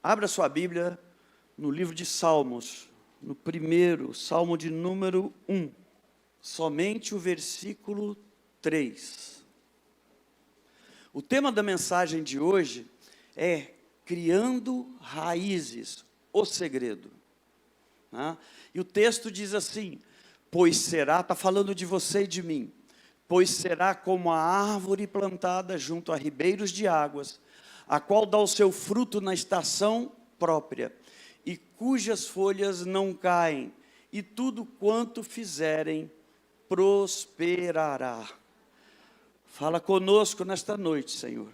Abra sua Bíblia no livro de Salmos, no primeiro, Salmo de número 1, somente o versículo 3. O tema da mensagem de hoje é Criando Raízes, o segredo. E o texto diz assim, pois será, está falando de você e de mim, pois será como a árvore plantada junto a ribeiros de águas, a qual dá o seu fruto na estação própria, e cujas folhas não caem, e tudo quanto fizerem prosperará. Fala conosco nesta noite, Senhor,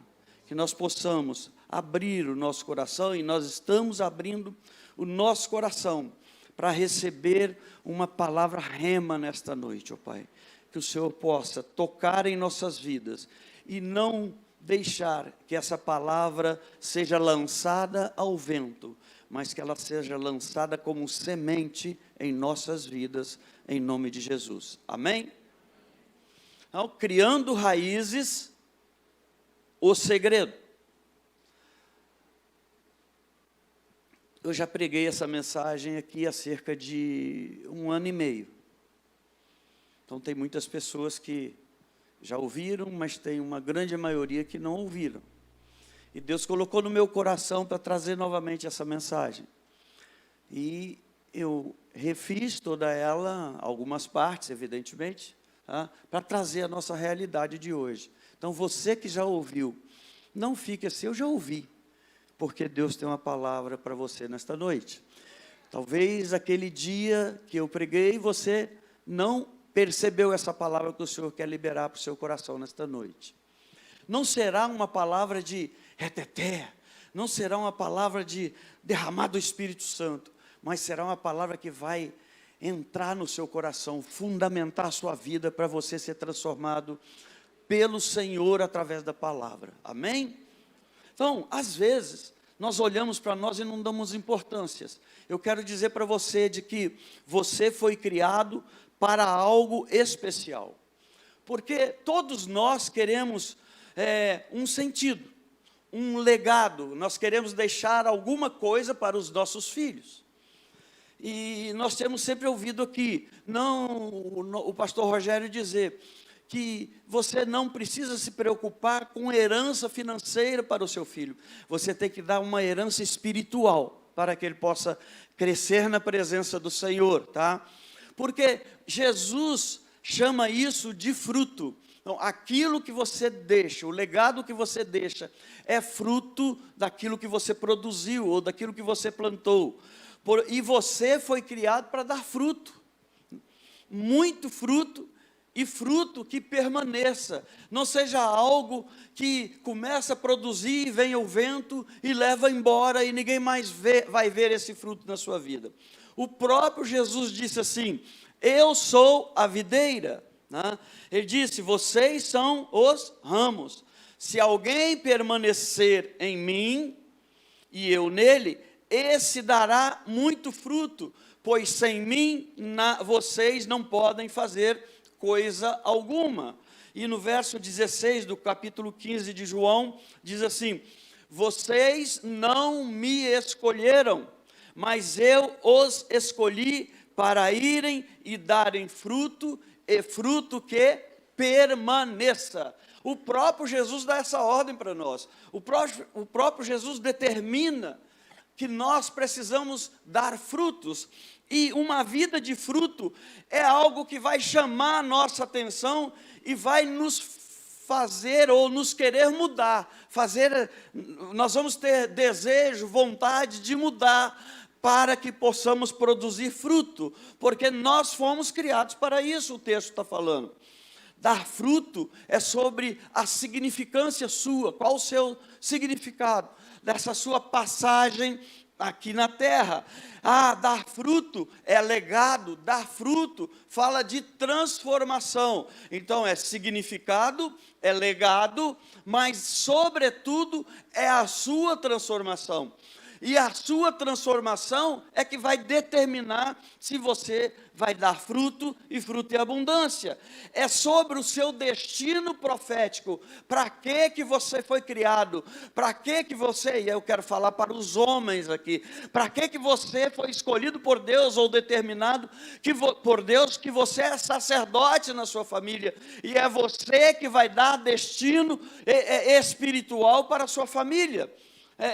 que nós possamos abrir o nosso coração, e nós estamos abrindo o nosso coração para receber uma palavra rema nesta noite, ó Pai. Que o Senhor possa tocar em nossas vidas e não deixar que essa palavra seja lançada ao vento, mas que ela seja lançada como semente em nossas vidas, em nome de Jesus. Amém? Então, criando raízes, o segredo. Eu já preguei essa mensagem aqui há cerca de 1 ano e meio. Então tem muitas pessoas que já ouviram, mas tem uma grande maioria que não ouviram. E Deus colocou no meu coração para trazer novamente essa mensagem. E eu refiz toda ela, algumas partes, evidentemente, para trazer a nossa realidade de hoje. Então você que já ouviu, não fique assim, eu já ouvi, porque Deus tem uma palavra para você nesta noite. Talvez aquele dia que eu preguei, você não percebeu essa palavra que o Senhor quer liberar para o seu coração nesta noite. Não será uma palavra de reteté, não será uma palavra de derramar do Espírito Santo, mas será uma palavra que vai entrar no seu coração, fundamentar a sua vida para você ser transformado pelo Senhor através da palavra. Amém? Então, às vezes, nós olhamos para nós e não damos importâncias. Eu quero dizer para você de que você foi criado para algo especial, porque todos nós queremos um sentido, um legado, nós queremos deixar alguma coisa para os nossos filhos, e nós temos sempre ouvido aqui, o pastor Rogério dizer, que você não precisa se preocupar com herança financeira para o seu filho, você tem que dar uma herança espiritual, para que ele possa crescer na presença do Senhor, tá? Porque Jesus chama isso de fruto. Então, aquilo que você deixa, o legado que você deixa, é fruto daquilo que você produziu, ou daquilo que você plantou. E você foi criado para dar fruto, muito fruto, e fruto que permaneça, não seja algo que começa a produzir e vem o vento e leva embora e ninguém mais vai ver esse fruto na sua vida. O próprio Jesus disse assim, eu sou a videira, ele disse, vocês são os ramos, se alguém permanecer em mim e eu nele, esse dará muito fruto, pois sem mim vocês não podem fazer coisa alguma. E no verso 16 do capítulo 15 de João, diz assim, vocês não me escolheram, mas eu os escolhi para irem e darem fruto, e fruto que permaneça. O próprio Jesus dá essa ordem para nós, o próprio Jesus determina que nós precisamos dar frutos, e uma vida de fruto é algo que vai chamar a nossa atenção e vai nos fazer ou nos querer mudar, nós vamos ter desejo, vontade de mudar, para que possamos produzir fruto, porque nós fomos criados para isso, o texto está falando. Dar fruto é sobre a significância sua, qual o seu significado, dessa sua passagem aqui na terra. Dar fruto é legado, dar fruto fala de transformação, então é significado, é legado, mas sobretudo é a sua transformação. E a sua transformação é que vai determinar se você vai dar fruto e fruto em abundância. É sobre o seu destino profético. Para que você foi criado? Para que você, e eu quero falar para os homens aqui, para que você foi escolhido por Deus ou determinado por Deus que você é sacerdote na sua família, e é você que vai dar destino espiritual para a sua família.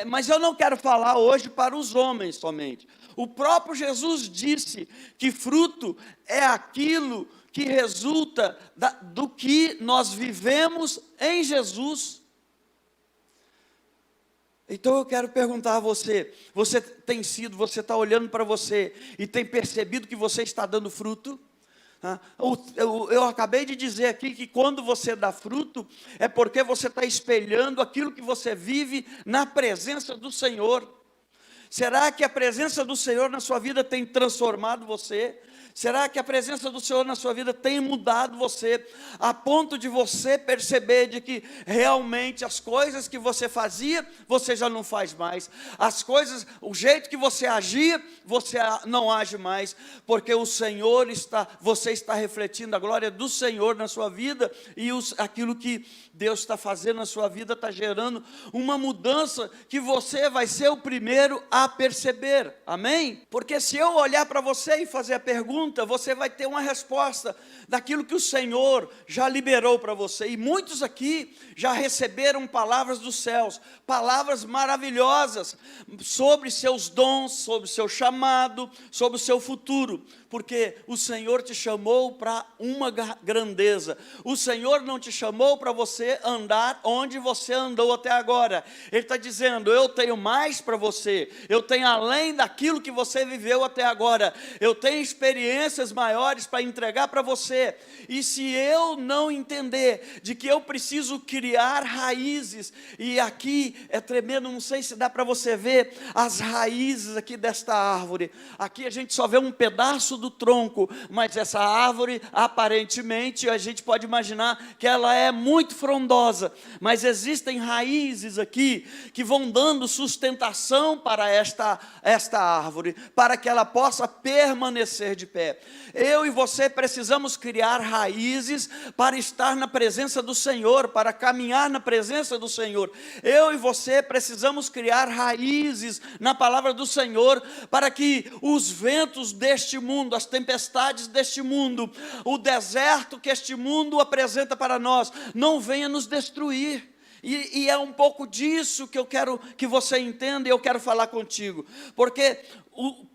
Mas eu não quero falar hoje para os homens somente. O próprio Jesus disse que fruto é aquilo que resulta do que nós vivemos em Jesus. Então eu quero perguntar a você, você está olhando para você e tem percebido que você está dando fruto? Eu acabei de dizer aqui que quando você dá fruto, é porque você está espelhando aquilo que você vive na presença do Senhor. Será que a presença do Senhor na sua vida tem transformado você? Será que a presença do Senhor na sua vida tem mudado você, a ponto de você perceber de que realmente as coisas que você fazia, você já não faz mais. As coisas, o jeito que você agia, você não age mais, porque o Senhor você está refletindo a glória do Senhor na sua vida, e aquilo que Deus está fazendo na sua vida está gerando uma mudança que você vai ser o primeiro a perceber, amém? Porque se eu olhar para você e fazer a pergunta, você vai ter uma resposta daquilo que o Senhor já liberou para você, e muitos aqui já receberam palavras dos céus, palavras maravilhosas, sobre seus dons, sobre o seu chamado, sobre o seu futuro, porque o Senhor te chamou para uma grandeza. O Senhor não te chamou para você andar onde você andou até agora. Ele está dizendo, eu tenho mais para você, eu tenho além daquilo que você viveu até agora, eu tenho experiências maiores para entregar para você. E se eu não entender de que eu preciso criar raízes, e aqui é tremendo, não sei se dá para você ver as raízes aqui desta árvore. Aqui a gente só vê um pedaço do tronco, mas essa árvore, aparentemente, a gente pode imaginar que ela é muito frondosa, mas existem raízes aqui que vão dando sustentação para esta árvore, para que ela possa permanecer de pé. Eu e você precisamos criar raízes para estar na presença do Senhor, para caminhar na presença do Senhor. Eu e você precisamos criar raízes na palavra do Senhor, para que os ventos deste mundo, as tempestades deste mundo, o deserto que este mundo apresenta para nós, não venha nos destruir. E é um pouco disso que eu quero que você entenda, e eu quero falar contigo, porque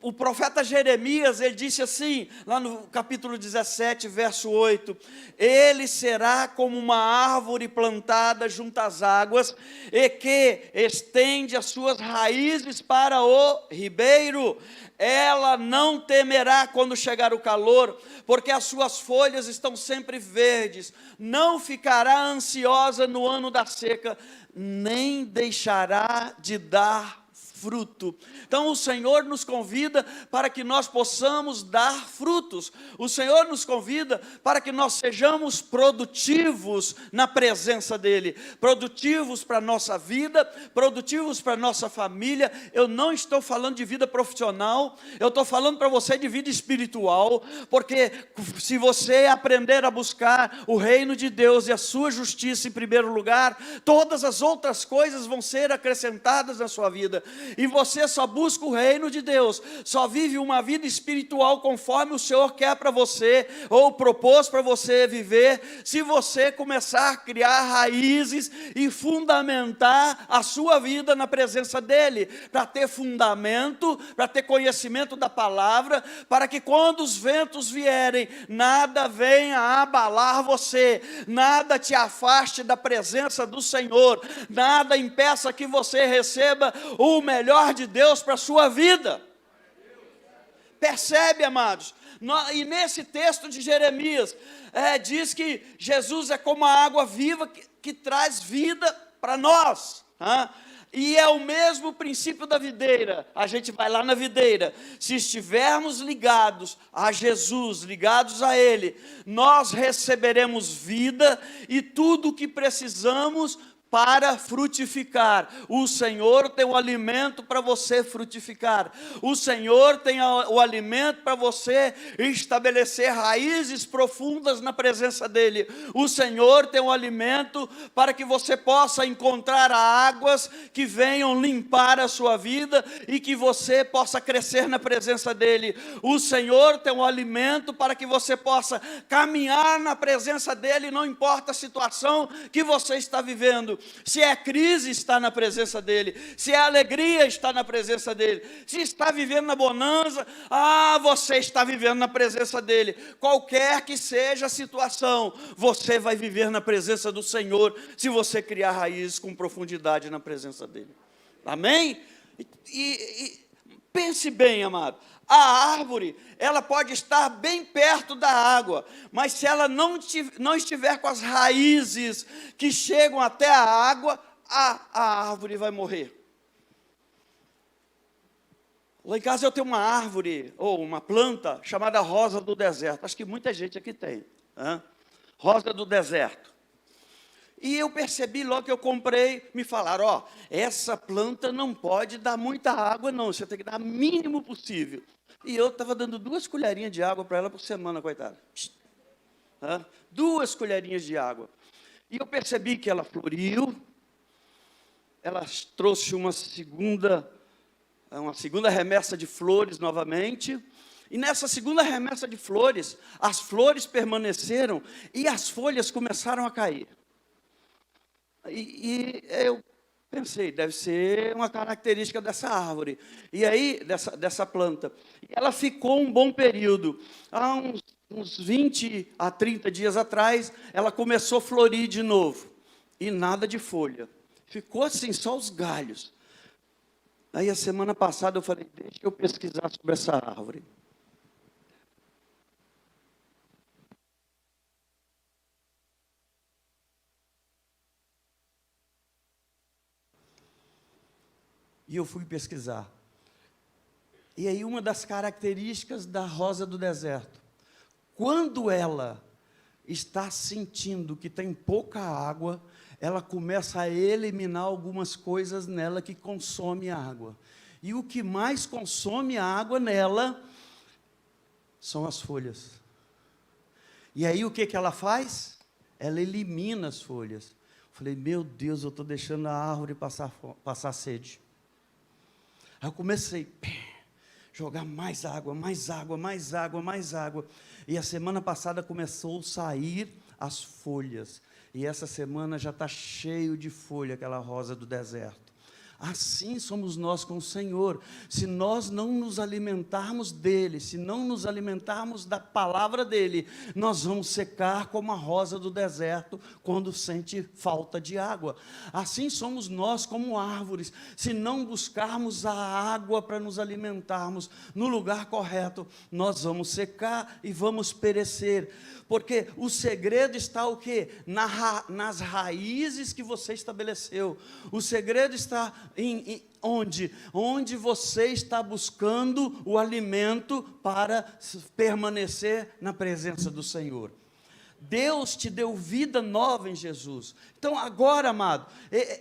o profeta Jeremias, ele disse assim, lá no capítulo 17, verso 8, ele será como uma árvore plantada junto às águas, e que estende as suas raízes para o ribeiro. Ela não temerá quando chegar o calor, porque as suas folhas estão sempre verdes, não ficará ansiosa no ano da seca, nem deixará de dar fruto. Então o Senhor nos convida para que nós possamos dar frutos. O Senhor nos convida para que nós sejamos produtivos na presença dEle, produtivos para a nossa vida, produtivos para a nossa família. Eu não estou falando de vida profissional, eu estou falando para você de vida espiritual, porque se você aprender a buscar o reino de Deus e a sua justiça em primeiro lugar, todas as outras coisas vão ser acrescentadas na sua vida. E você só busca o reino de Deus, só vive uma vida espiritual conforme o Senhor quer para você, ou propôs para você viver, se você começar a criar raízes e fundamentar a sua vida na presença dEle, para ter fundamento, para ter conhecimento da palavra, para que quando os ventos vierem, nada venha abalar você, nada te afaste da presença do Senhor, nada impeça que você receba o melhor de Deus para a sua vida. Percebe, amados? E nesse texto de Jeremias, diz que Jesus é como a água viva que traz vida para nós. E é o mesmo princípio da videira. A gente vai lá na videira, se estivermos ligados a Jesus, ligados a Ele, nós receberemos vida, e tudo o que precisamos para frutificar. O Senhor tem o alimento para você frutificar. O Senhor tem o alimento para você estabelecer raízes profundas na presença dEle. O Senhor tem o alimento para que você possa encontrar águas que venham limpar a sua vida e que você possa crescer na presença dEle. O Senhor tem o alimento para que você possa caminhar na presença dEle, não importa a situação que você está vivendo. Se é crise, está na presença dEle. Se é alegria, está na presença dEle. Se está vivendo na bonança, você está vivendo na presença dEle. Qualquer que seja a situação, você vai viver na presença do Senhor, se você criar raízes com profundidade na presença dEle. Amém? Pense bem, amado. A árvore, ela pode estar bem perto da água, mas se ela não estiver com as raízes que chegam até a água, a árvore vai morrer. Lá em casa eu tenho uma árvore, ou uma planta, chamada rosa do deserto. Acho que muita gente aqui tem. Rosa do deserto. E eu percebi logo que eu comprei, me falaram, essa planta não pode dar muita água não, você tem que dar o mínimo possível. E eu estava dando 2 colherinhas de água para ela por semana, coitada. 2 colherinhas de água. E eu percebi que ela floriu, ela trouxe uma segunda remessa de flores novamente, e nessa segunda remessa de flores, as flores permaneceram e as folhas começaram a cair. E eu pensei, deve ser uma característica dessa árvore, e aí, dessa planta. E ela ficou um bom período. Há uns 20 a 30 dias atrás, ela começou a florir de novo, e nada de folha. Ficou assim, só os galhos. Aí, a semana passada, eu falei, deixa eu pesquisar sobre essa árvore. E eu fui pesquisar. E aí uma das características da rosa do deserto, quando ela está sentindo que tem pouca água, ela começa a eliminar algumas coisas nela que consomem água. E o que mais consome a água nela são as folhas. E aí o que ela faz? Ela elimina as folhas. Eu falei, meu Deus, eu estou deixando a árvore passar sede. Aí eu comecei a jogar mais água, mais água, mais água, mais água. E a semana passada começou a sair as folhas. E essa semana já está cheio de folha, aquela rosa do deserto. Assim somos nós com o Senhor. Se nós não nos alimentarmos dEle, se não nos alimentarmos da palavra dEle, nós vamos secar como a rosa do deserto, quando sente falta de água. Assim somos nós como árvores. Se não buscarmos a água para nos alimentarmos no lugar correto, nós vamos secar e vamos perecer. Porque o segredo está o quê? Nas raízes que você estabeleceu. O segredo está onde você está buscando o alimento para permanecer na presença do Senhor. Deus te deu vida nova em Jesus. Então agora, amado,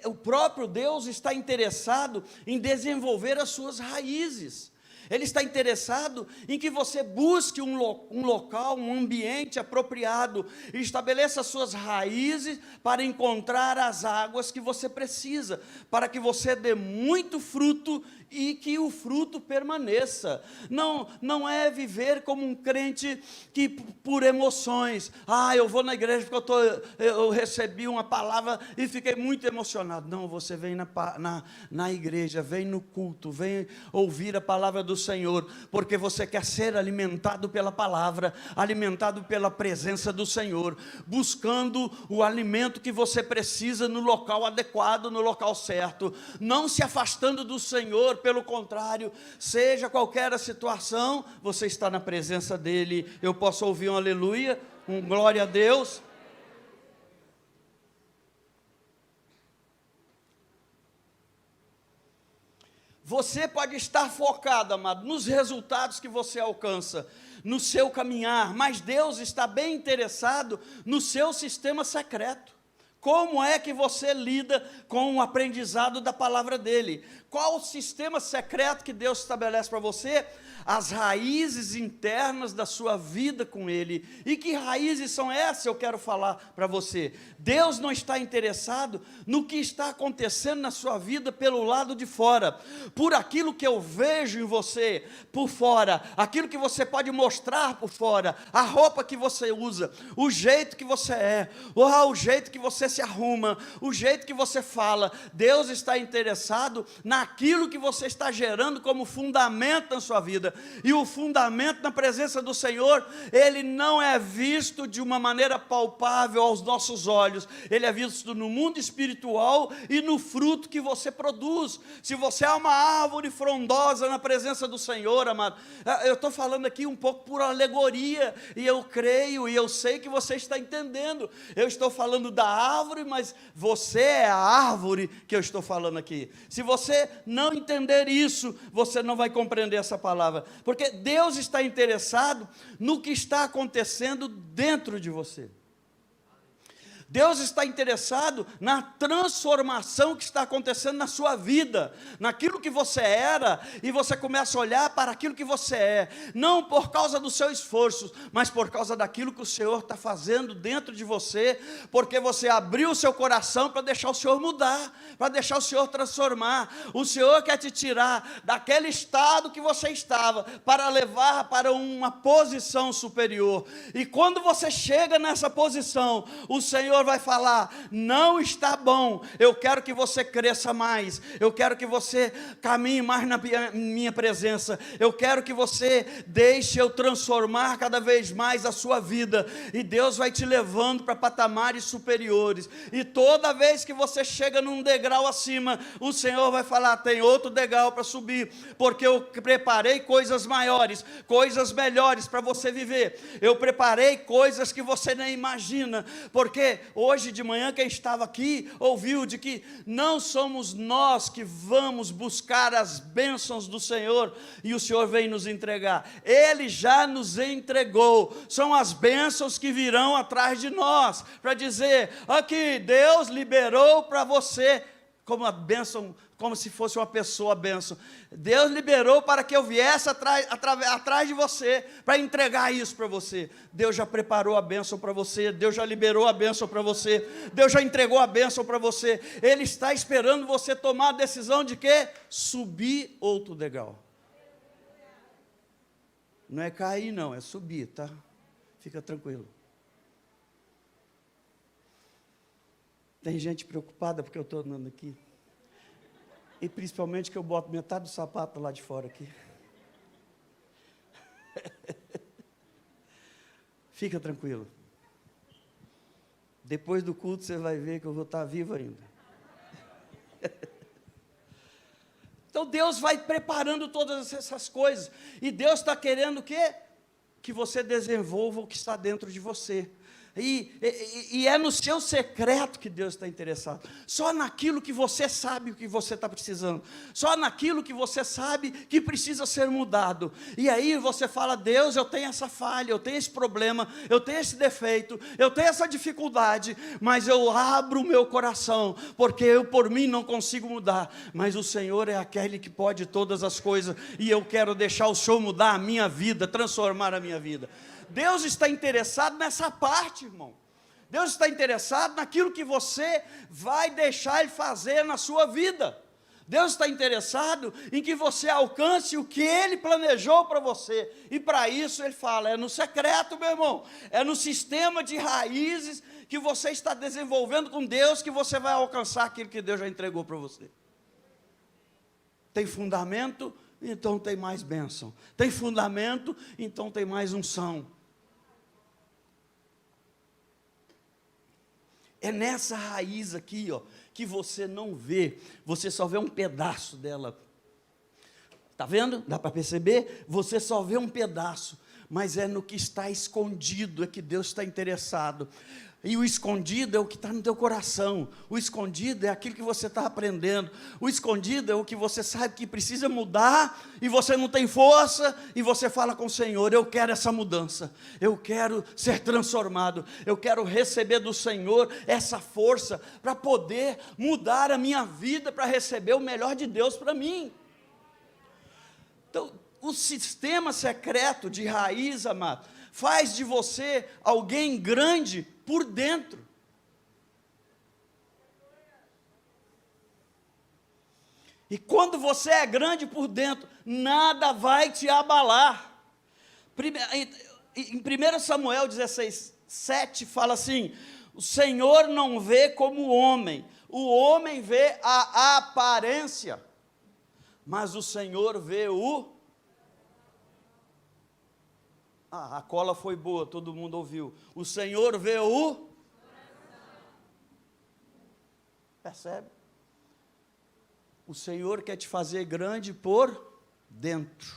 o próprio Deus está interessado em desenvolver as suas raízes. Ele está interessado em que você busque um local, um ambiente apropriado, e estabeleça as suas raízes para encontrar as águas que você precisa, para que você dê muito fruto e que o fruto permaneça. Não é viver como um crente que por emoções, eu vou na igreja porque eu recebi uma palavra e fiquei muito emocionado. Não, você vem na igreja, vem no culto, vem ouvir a palavra do Senhor, porque você quer ser alimentado pela palavra, alimentado pela presença do Senhor, buscando o alimento que você precisa no local adequado, no local certo, não se afastando do Senhor. Pelo contrário, seja qualquer a situação, você está na presença dEle. Eu posso ouvir um aleluia, um glória a Deus. Você pode estar focado, amado, nos resultados que você alcança, no seu caminhar, mas Deus está bem interessado no seu sistema secreto. Como é que você lida com o aprendizado da palavra dele? Qual o sistema secreto que Deus estabelece para você? As raízes internas da sua vida com ele. E que raízes são essas? Eu quero falar para você. Deus não está interessado no que está acontecendo na sua vida pelo lado de fora, por aquilo que eu vejo em você por fora, aquilo que você pode mostrar por fora, a roupa que você usa, o jeito que você é, o jeito que você se arruma, o jeito que você fala. Deus está interessado naquilo que você está gerando como fundamento na sua vida. E o fundamento na presença do Senhor, ele não é visto de uma maneira palpável aos nossos olhos, ele é visto no mundo espiritual e no fruto que você produz. Se você é uma árvore frondosa na presença do Senhor, amado, eu estou falando aqui um pouco por alegoria, e eu creio e eu sei que você está entendendo. Eu estou falando da árvore, mas você é a árvore que eu estou falando aqui. Se você não entender isso, você não vai compreender essa palavra, porque Deus está interessado no que está acontecendo dentro de você. Deus está interessado na transformação que está acontecendo na sua vida, naquilo que você era, e você começa a olhar para aquilo que você é, não por causa do seu esforço, mas por causa daquilo que o Senhor está fazendo dentro de você, porque você abriu o seu coração para deixar o Senhor mudar, para deixar o Senhor transformar. O Senhor quer te tirar daquele estado que você estava, para levar para uma posição superior, e quando você chega nessa posição, o Senhor vai falar: não está bom, eu quero que você cresça mais, eu quero que você caminhe mais na minha presença, eu quero que você deixe eu transformar cada vez mais a sua vida, e Deus vai te levando para patamares superiores, e toda vez que você chega num degrau acima, o Senhor vai falar: tem outro degrau para subir, porque eu preparei coisas maiores, coisas melhores para você viver, eu preparei coisas que você nem imagina, porque hoje de manhã quem estava aqui ouviu de que não somos nós que vamos buscar as bênçãos do Senhor e o Senhor vem nos entregar, Ele já nos entregou, são as bênçãos que virão atrás de nós, para dizer: aqui Deus liberou para você, como a bênção, como se fosse uma pessoa a bênção, Deus liberou para que eu viesse atrás de você, para entregar isso para você. Deus já preparou a bênção para você, Deus já liberou a bênção para você, Deus já entregou a bênção para você, Ele está esperando você tomar a decisão de quê? Subir outro degrau. Não é cair não, é subir, tá? Fica tranquilo. Tem gente preocupada porque eu estou andando aqui, e principalmente que eu boto metade do sapato lá de fora aqui. Fica tranquilo. Depois do culto você vai ver que eu vou estar vivo ainda. Então Deus vai preparando todas essas coisas, e Deus está querendo o quê? Que você desenvolva o que está dentro de você. E é no seu secreto que Deus está interessado, só naquilo que você sabe o que você está precisando, só naquilo que você sabe que precisa ser mudado, e aí você fala: Deus, eu tenho essa falha, eu tenho esse problema, eu tenho esse defeito, eu tenho essa dificuldade, mas eu abro o meu coração, porque eu por mim não consigo mudar, mas o Senhor é aquele que pode todas as coisas, e eu quero deixar o Senhor mudar a minha vida, transformar a minha vida. Deus está interessado nessa parte, irmão. Deus está interessado naquilo que você vai deixar Ele fazer na sua vida. Deus está interessado em que você alcance o que Ele planejou para você. E para isso Ele fala: é no secreto, meu irmão. É no sistema de raízes que você está desenvolvendo com Deus que você vai alcançar aquilo que Deus já entregou para você. Tem fundamento? Então tem mais bênção. Tem fundamento? Então tem mais unção. É nessa raiz aqui, ó, que você não vê, você só vê um pedaço dela. Está vendo? Dá para perceber? Você só vê um pedaço, mas é no que está escondido, é que Deus está interessado. E o escondido é o que está no teu coração. O escondido é aquilo que você está aprendendo. O escondido é o que você sabe que precisa mudar, e você não tem força, e você fala com o Senhor: eu quero essa mudança, eu quero ser transformado, eu quero receber do Senhor essa força, para poder mudar a minha vida, para receber o melhor de Deus para mim. Então, o sistema secreto de raiz, amado, faz de você alguém grande por dentro. E quando você é grande por dentro, nada vai te abalar. Em 1 Samuel 16:7 fala assim: o Senhor não vê como o homem vê a aparência, mas o Senhor vê o... a cola foi boa, todo mundo ouviu. O Senhor vê o... Percebe? O Senhor quer te fazer grande por dentro.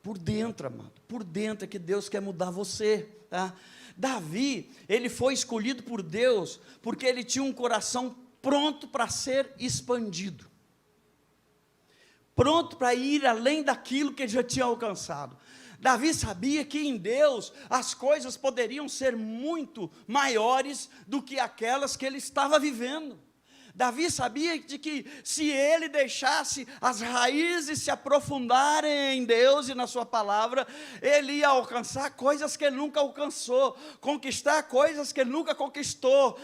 Por dentro, amado. Por dentro é que Deus quer mudar você, tá? Davi, ele foi escolhido por Deus porque ele tinha um coração pronto para ser expandido, pronto para ir além daquilo que ele já tinha alcançado. Davi sabia que em Deus as coisas poderiam ser muito maiores do que aquelas que ele estava vivendo. Davi sabia de que se ele deixasse as raízes se aprofundarem em Deus e na sua palavra, ele ia alcançar coisas que ele nunca alcançou, conquistar coisas que ele nunca conquistou,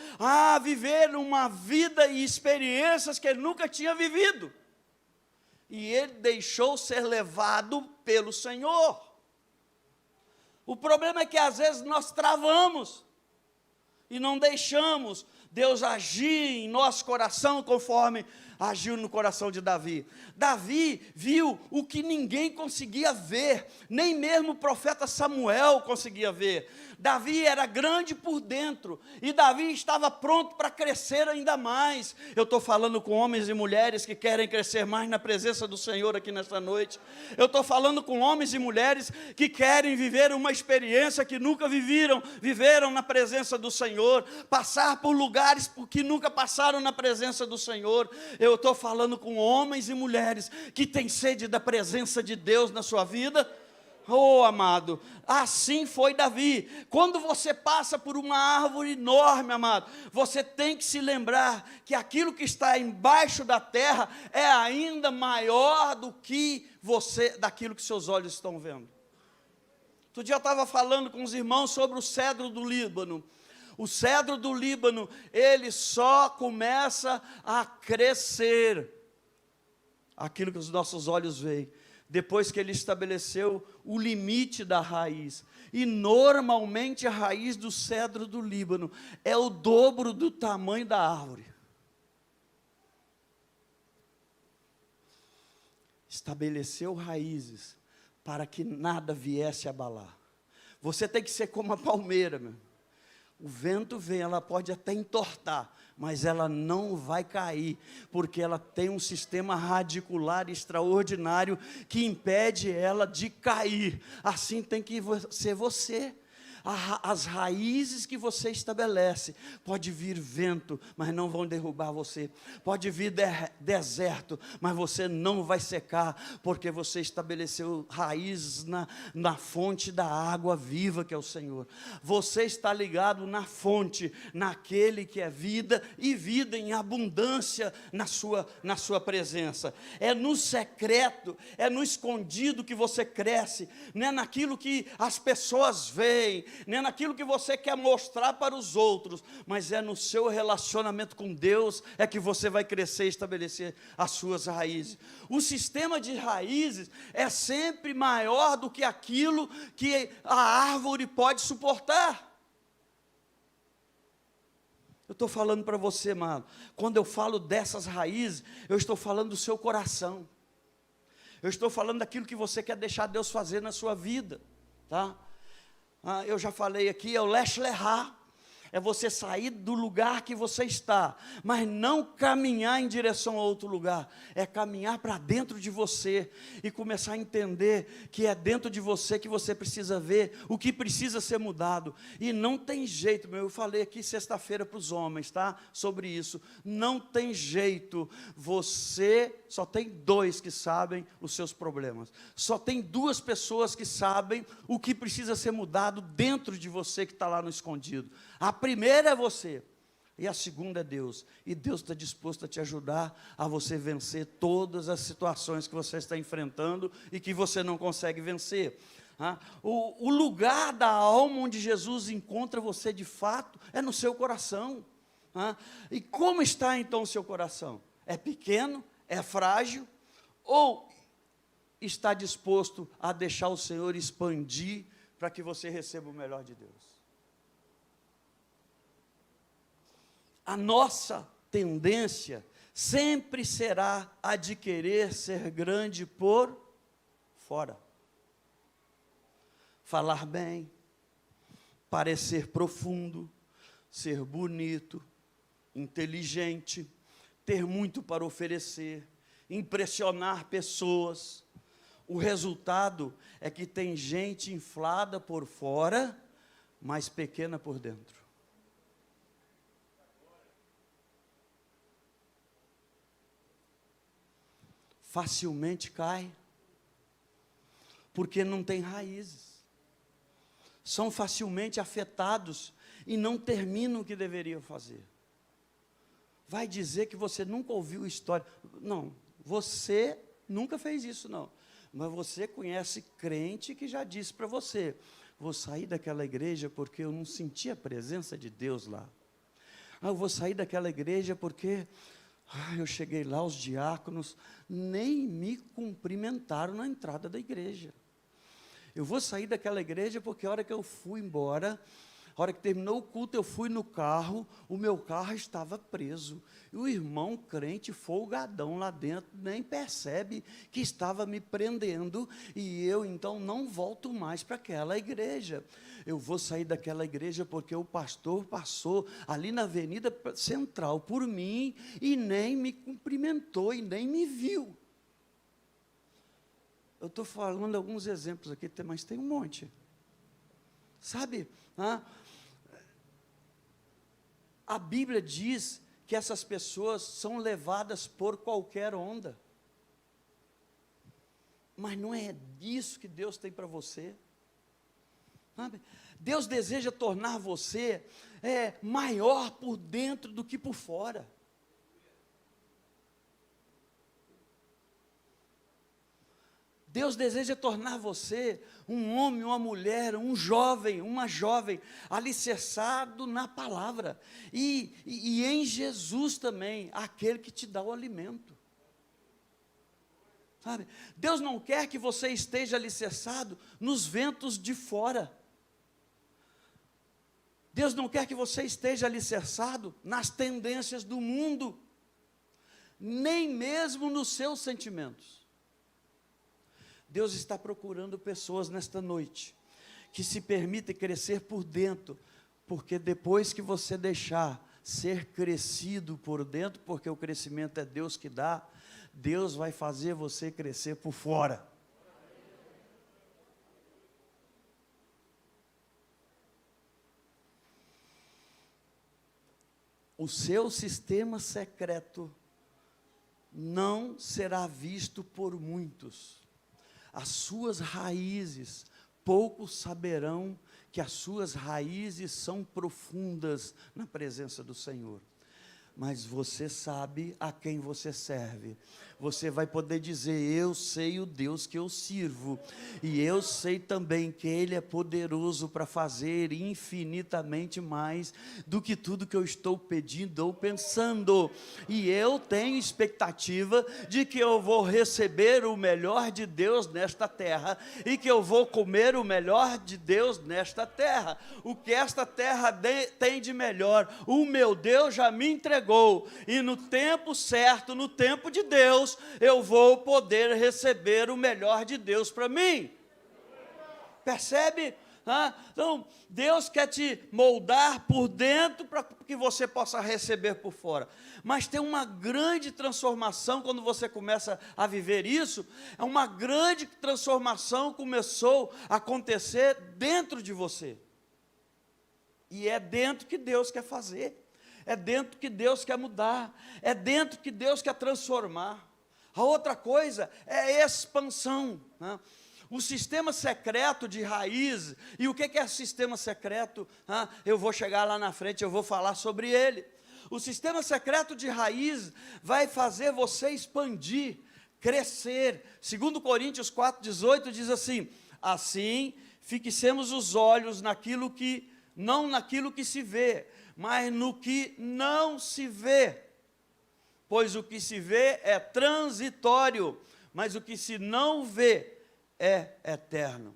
viver uma vida e experiências que ele nunca tinha vivido. E ele deixou ser levado pelo Senhor. O problema é que às vezes nós travamos e não deixamos Deus agir em nosso coração conforme agiu no coração de Davi. Davi viu o que ninguém conseguia ver, nem mesmo o profeta Samuel conseguia ver. Davi era grande por dentro, e Davi estava pronto para crescer ainda mais. Eu estou falando com homens e mulheres que querem crescer mais na presença do Senhor aqui nesta noite. Eu estou falando com homens e mulheres que querem viver uma experiência que nunca viveram na presença do Senhor, passar por lugares que nunca passaram na presença do Senhor. Eu estou falando com homens e mulheres que têm sede da presença de Deus na sua vida. Oh, amado, assim foi Davi. Quando você passa por uma árvore enorme, amado, você tem que se lembrar que aquilo que está embaixo da terra é ainda maior do que daquilo que seus olhos estão vendo. Outro dia eu estava falando com os irmãos sobre o cedro do Líbano. O cedro do Líbano, ele só começa a crescer, aquilo que os nossos olhos veem, depois que ele estabeleceu o limite da raiz. E normalmente a raiz do cedro do Líbano é o dobro do tamanho da árvore. Estabeleceu raízes para que nada viesse abalar. Você tem que ser como a palmeira, meu. O vento vem, ela pode até entortar, mas ela não vai cair, porque ela tem um sistema radicular extraordinário que impede ela de cair. Assim tem que ser você. As raízes que você estabelece, pode vir vento, mas não vão derrubar você, pode vir deserto, mas você não vai secar, porque você estabeleceu raízes na fonte da água viva que é o Senhor. Você está ligado na fonte, naquele que é vida, e vida em abundância na sua presença. É no secreto, é no escondido que você cresce, não é naquilo que as pessoas veem, nem naquilo que você quer mostrar para os outros, mas é no seu relacionamento com Deus, é que você vai crescer e estabelecer as suas raízes. O sistema de raízes é sempre maior do que aquilo que a árvore pode suportar. Eu estou falando para você, mano, quando eu falo dessas raízes, eu estou falando do seu coração, eu estou falando daquilo que você quer deixar Deus fazer na sua vida, tá? Eu já falei aqui, é o Lech Lechá, é você sair do lugar que você está, mas não caminhar em direção a outro lugar, é caminhar para dentro de você, e começar a entender que é dentro de você que você precisa ver o que precisa ser mudado, e não tem jeito, eu falei aqui sexta-feira para os homens, tá? Sobre isso, não tem jeito, você só tem dois que sabem os seus problemas, só tem duas pessoas que sabem o que precisa ser mudado dentro de você que está lá no escondido. A primeira é você, e a segunda é Deus, e Deus está disposto a te ajudar a você vencer todas as situações que você está enfrentando e que você não consegue vencer. O lugar da alma onde Jesus encontra você de fato é no seu coração. E como está então o seu coração? É pequeno? É frágil? Ou está disposto a deixar o Senhor expandir para que você receba o melhor de Deus? A nossa tendência sempre será a de querer ser grande por fora. Falar bem, parecer profundo, ser bonito, inteligente, ter muito para oferecer, impressionar pessoas. O resultado é que tem gente inflada por fora, mas pequena por dentro. Facilmente cai, porque não tem raízes, são facilmente afetados e não terminam o que deveriam fazer. Vai dizer que você nunca ouviu história, não, você nunca fez isso não, mas você conhece crente que já disse para você, vou sair daquela igreja porque eu não senti a presença de Deus lá, eu vou sair daquela igreja porque eu cheguei lá, os diáconos nem me cumprimentaram na entrada da igreja. Eu vou sair daquela igreja porque a hora que eu fui embora, a hora que terminou o culto, eu fui no carro, o meu carro estava preso. E o irmão crente folgadão lá dentro, nem percebe que estava me prendendo, e eu então não volto mais para aquela igreja. Eu vou sair daquela igreja porque o pastor passou ali na avenida central por mim, e nem me cumprimentou, e nem me viu. Eu estou falando alguns exemplos aqui, mas tem um monte. Sabe, a Bíblia diz que essas pessoas são levadas por qualquer onda. Mas não é isso que Deus tem para você. Sabe? Deus deseja tornar você maior por dentro do que por fora. Deus deseja tornar você um homem, uma mulher, um jovem, uma jovem, alicerçado na palavra, e em Jesus também, aquele que te dá o alimento. Sabe? Deus não quer que você esteja alicerçado nos ventos de fora. Deus não quer que você esteja alicerçado nas tendências do mundo, nem mesmo nos seus sentimentos. Deus está procurando pessoas nesta noite, que se permitem crescer por dentro, porque depois que você deixar ser crescido por dentro, porque o crescimento é Deus que dá, Deus vai fazer você crescer por fora. O seu sistema secreto não será visto por muitos. As suas raízes, poucos saberão que as suas raízes são profundas na presença do Senhor. Mas você sabe a quem você serve. Você vai poder dizer, eu sei o Deus que eu sirvo, e eu sei também que Ele é poderoso para fazer infinitamente mais do que tudo que eu estou pedindo ou pensando, e eu tenho expectativa de que eu vou receber o melhor de Deus nesta terra, e que eu vou comer o melhor de Deus nesta terra. O que esta terra tem de melhor, o meu Deus já me entregou, e no tempo certo, no tempo de Deus, eu vou poder receber o melhor de Deus para mim. Percebe? Então, Deus quer te moldar por dentro para que você possa receber por fora. Mas tem uma grande transformação quando você começa a viver isso. É uma grande transformação começou a acontecer dentro de você. E é dentro que Deus quer fazer. É dentro que Deus quer mudar. É dentro que Deus quer transformar. A outra coisa é expansão, O sistema secreto de raiz. E o que é sistema secreto? Eu vou chegar lá na frente, eu vou falar sobre ele. O sistema secreto de raiz vai fazer você expandir, crescer. 2 Coríntios 4,18 diz assim: assim, fixemos os olhos naquilo que, não naquilo que se vê, mas no que não se vê. Pois o que se vê é transitório, mas o que se não vê é eterno.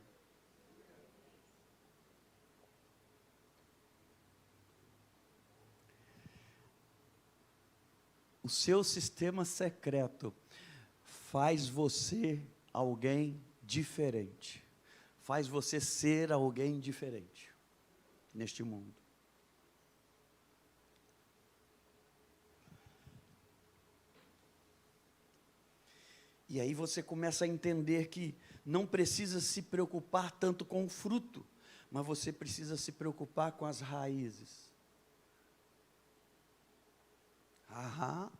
O seu sistema secreto faz você alguém diferente, faz você ser alguém diferente neste mundo. E aí você começa a entender que não precisa se preocupar tanto com o fruto, mas você precisa se preocupar com as raízes. Há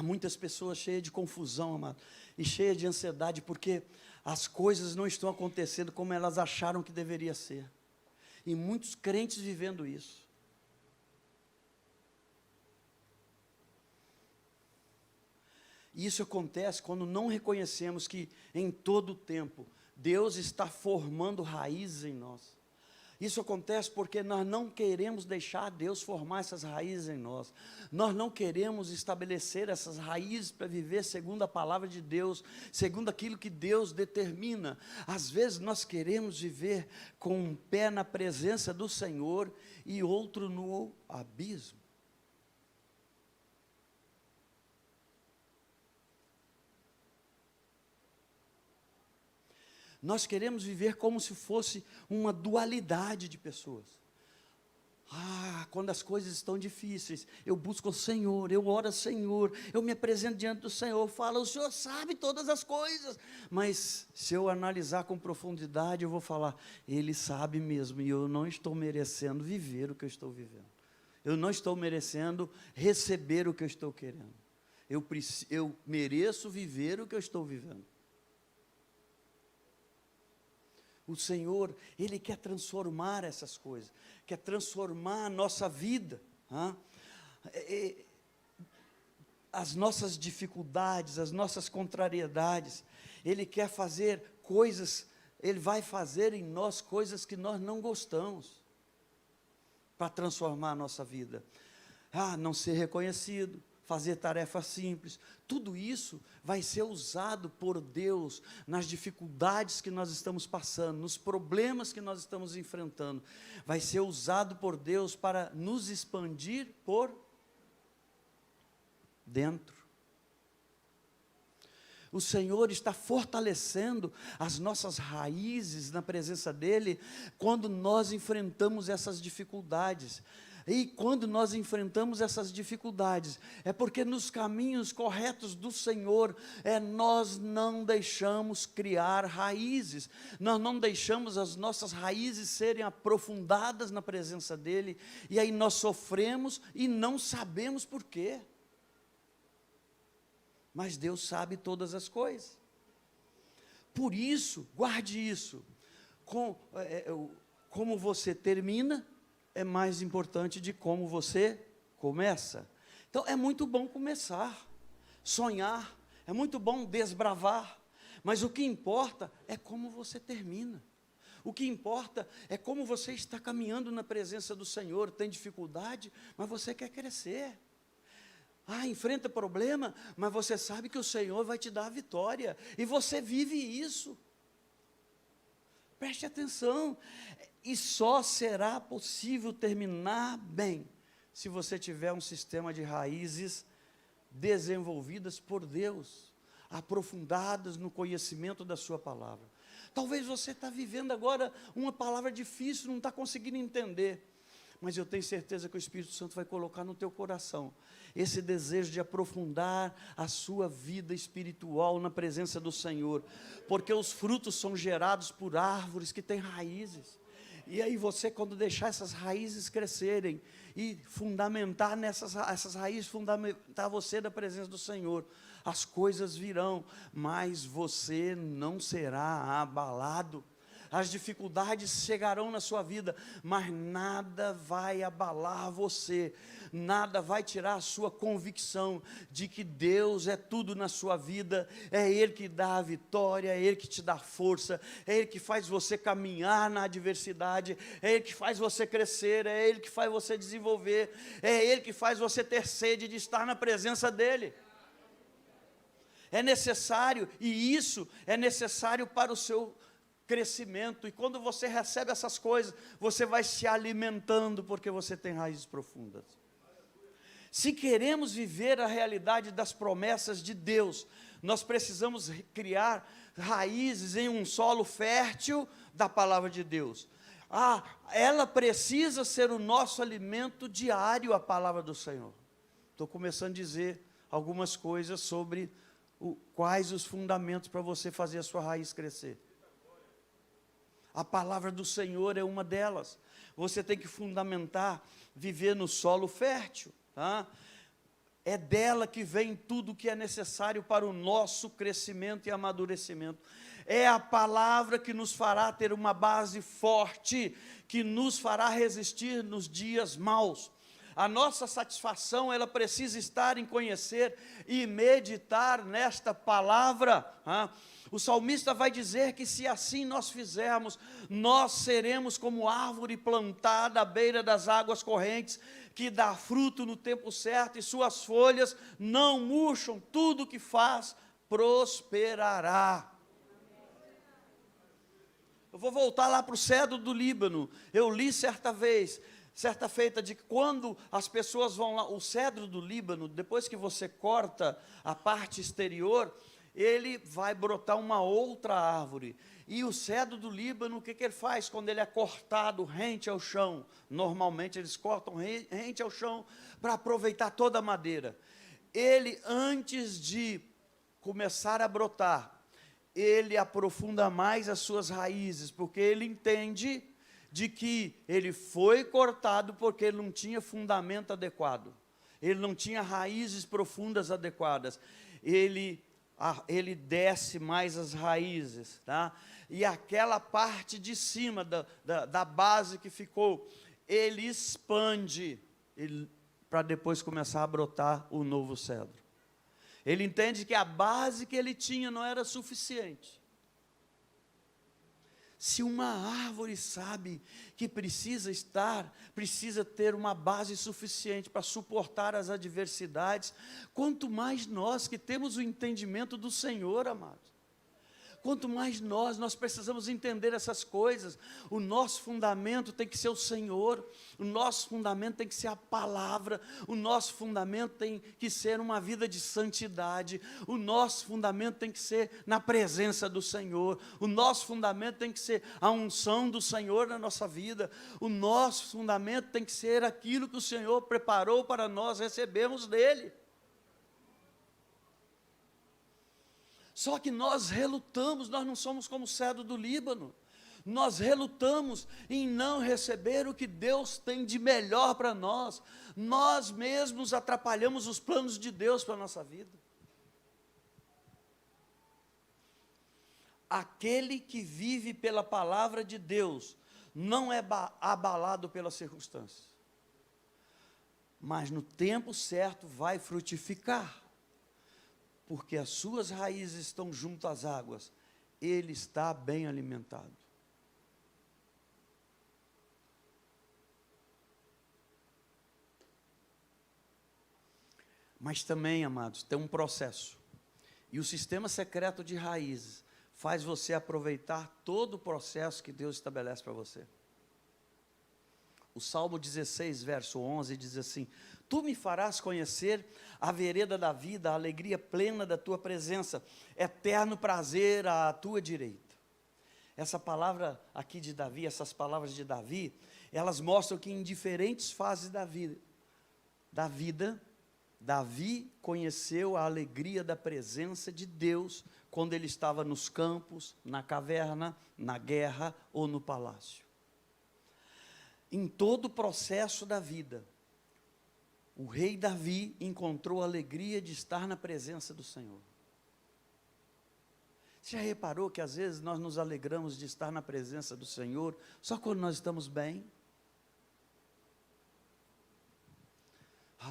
muitas pessoas cheias de confusão, amado, e cheias de ansiedade, porque as coisas não estão acontecendo como elas acharam que deveria ser. E muitos crentes vivendo isso. E isso acontece quando não reconhecemos que em todo o tempo Deus está formando raízes em nós. Isso acontece porque nós não queremos deixar Deus formar essas raízes em nós. Nós não queremos estabelecer essas raízes para viver segundo a palavra de Deus, segundo aquilo que Deus determina. Às vezes nós queremos viver com um pé na presença do Senhor e outro no abismo. Nós queremos viver como se fosse uma dualidade de pessoas. Quando as coisas estão difíceis, eu busco o Senhor, eu oro ao Senhor, eu me apresento diante do Senhor, falo, o Senhor sabe todas as coisas. Mas se eu analisar com profundidade, eu vou falar, Ele sabe mesmo, e eu não estou merecendo viver o que eu estou vivendo. Eu não estou merecendo receber o que eu estou querendo. Eu mereço viver o que eu estou vivendo. O Senhor, Ele quer transformar essas coisas, quer transformar a nossa vida, as nossas dificuldades, as nossas contrariedades. Ele quer fazer coisas, Ele vai fazer em nós coisas que nós não gostamos, para transformar a nossa vida. Não ser reconhecido, fazer tarefas simples, tudo isso vai ser usado por Deus nas dificuldades que nós estamos passando, nos problemas que nós estamos enfrentando, vai ser usado por Deus para nos expandir por dentro. O Senhor está fortalecendo as nossas raízes na presença dEle, quando nós enfrentamos essas dificuldades. E quando nós enfrentamos essas dificuldades, é porque nos caminhos corretos do Senhor, nós não deixamos criar raízes, nós não deixamos as nossas raízes serem aprofundadas na presença dEle, e aí nós sofremos e não sabemos por quê. Mas Deus sabe todas as coisas. Por isso, guarde isso, como você termina, é mais importante de como você começa. Então, é muito bom começar, sonhar, é muito bom desbravar, mas o que importa é como você termina. O que importa é como você está caminhando na presença do Senhor. Tem dificuldade, mas você quer crescer. Enfrenta problema, mas você sabe que o Senhor vai te dar a vitória, e você vive isso. Preste atenção, e só será possível terminar bem, se você tiver um sistema de raízes desenvolvidas por Deus. aprofundadas no conhecimento da sua palavra. Talvez você está vivendo agora uma palavra difícil, não está conseguindo entender, mas eu tenho certeza que o Espírito Santo vai colocar no teu coração esse desejo de aprofundar a sua vida espiritual na presença do Senhor, porque os frutos são gerados por árvores que têm raízes. E aí você, quando deixar essas raízes crescerem e fundamentar essas raízes, fundamentar você da presença do Senhor, as coisas virão, mas você não será abalado. As dificuldades chegarão na sua vida, mas nada vai abalar você, nada vai tirar a sua convicção de que Deus é tudo na sua vida, é Ele que dá a vitória, é Ele que te dá força, é Ele que faz você caminhar na adversidade, é Ele que faz você crescer, é Ele que faz você desenvolver, é Ele que faz você ter sede de estar na presença dEle. É necessário, e isso é necessário para o seu crescimento, e quando você recebe essas coisas, você vai se alimentando, porque você tem raízes profundas. Se queremos viver a realidade das promessas de Deus, nós precisamos criar raízes em um solo fértil da palavra de Deus. Ela precisa ser o nosso alimento diário, a palavra do Senhor. Estou começando a dizer algumas coisas sobre quais os fundamentos para você fazer a sua raiz crescer. A palavra do Senhor é uma delas. Você tem que fundamentar, viver no solo fértil, tá? É dela que vem tudo o que é necessário para o nosso crescimento e amadurecimento. É a palavra que nos fará ter uma base forte, que nos fará resistir nos dias maus. A nossa satisfação, ela precisa estar em conhecer e meditar nesta palavra, tá? O salmista vai dizer que se assim nós fizermos, nós seremos como árvore plantada à beira das águas correntes, que dá fruto no tempo certo, e suas folhas não murcham, tudo que faz prosperará. Eu vou voltar lá para o cedro do Líbano. Eu li certa feita, de que quando as pessoas vão lá, o cedro do Líbano, depois que você corta a parte exterior, ele vai brotar uma outra árvore. E o cedro do Líbano, o que ele faz quando ele é cortado rente ao chão? Normalmente eles cortam rente ao chão para aproveitar toda a madeira. Ele, antes de começar a brotar, ele aprofunda mais as suas raízes, porque ele entende de que ele foi cortado porque ele não tinha fundamento adequado, ele não tinha raízes profundas adequadas. Ele desce mais as raízes, tá? E aquela parte de cima da base que ficou, ele expande para depois começar a brotar o novo cedro. Ele entende que a base que ele tinha não era suficiente. Se uma árvore sabe que precisa ter uma base suficiente para suportar as adversidades, quanto mais nós que temos o entendimento do Senhor, amados. Quanto mais nós precisamos entender essas coisas. O nosso fundamento tem que ser o Senhor, o nosso fundamento tem que ser a palavra, o nosso fundamento tem que ser uma vida de santidade, o nosso fundamento tem que ser na presença do Senhor, o nosso fundamento tem que ser a unção do Senhor na nossa vida, o nosso fundamento tem que ser aquilo que o Senhor preparou para nós recebermos dEle. Só que nós relutamos, nós não somos como o cedro do Líbano, nós relutamos em não receber o que Deus tem de melhor para nós, nós mesmos atrapalhamos os planos de Deus para a nossa vida. Aquele que vive pela palavra de Deus, não é abalado pelas circunstâncias, mas no tempo certo vai frutificar, porque as suas raízes estão junto às águas, ele está bem alimentado. Mas também, amados, tem um processo, e o sistema secreto de raízes faz você aproveitar todo o processo que Deus estabelece para você. O Salmo 16, verso 11, diz assim: Tu me farás conhecer a vereda da vida, a alegria plena da tua presença, eterno prazer à tua direita. Essa palavra aqui de Davi, essas palavras de Davi, elas mostram que em diferentes fases da vida, Davi conheceu a alegria da presença de Deus quando ele estava nos campos, na caverna, na guerra ou no palácio. Em todo o processo da vida, o rei Davi encontrou a alegria de estar na presença do Senhor. Você já reparou que às vezes nós nos alegramos de estar na presença do Senhor só quando nós estamos bem?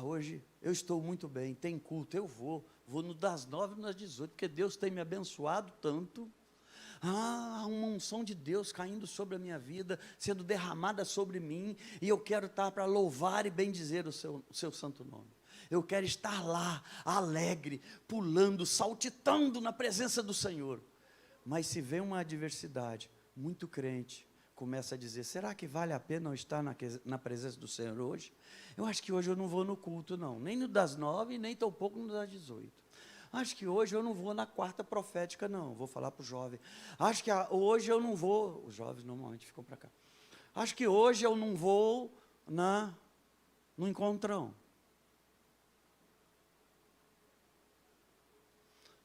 Hoje eu estou muito bem, tem culto, eu vou no das 9 e das 18, porque Deus tem me abençoado tanto. Há uma unção de Deus caindo sobre a minha vida, sendo derramada sobre mim, e eu quero estar para louvar e bendizer o seu santo nome. Eu quero estar lá, alegre, pulando, saltitando na presença do Senhor. Mas se vem uma adversidade, muito crente começa a dizer: será que vale a pena eu estar na presença do Senhor hoje? Eu acho que hoje eu não vou no culto não, nem no das 9, nem tampouco no das 18. Acho que hoje eu não vou na quarta profética não, vou falar para o jovem. Acho que hoje eu não vou, os jovens normalmente ficam para cá. Acho que hoje eu não vou no encontrão.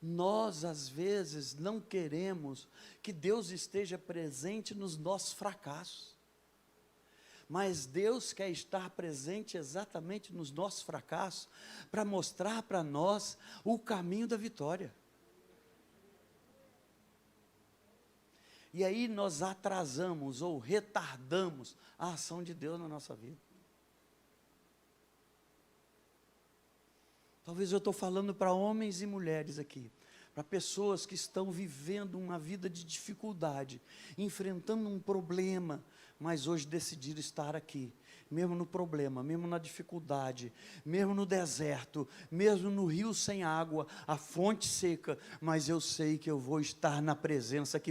Nós, às vezes, não queremos que Deus esteja presente nos nossos fracassos. Mas Deus quer estar presente exatamente nos nossos fracassos, para mostrar para nós o caminho da vitória. E aí nós atrasamos ou retardamos a ação de Deus na nossa vida. Talvez eu estou falando para homens e mulheres aqui, para pessoas que estão vivendo uma vida de dificuldade, enfrentando um problema, mas hoje decidiram estar aqui, mesmo no problema, mesmo na dificuldade, mesmo no deserto, mesmo no rio sem água, a fonte seca, mas eu sei que eu vou estar na presença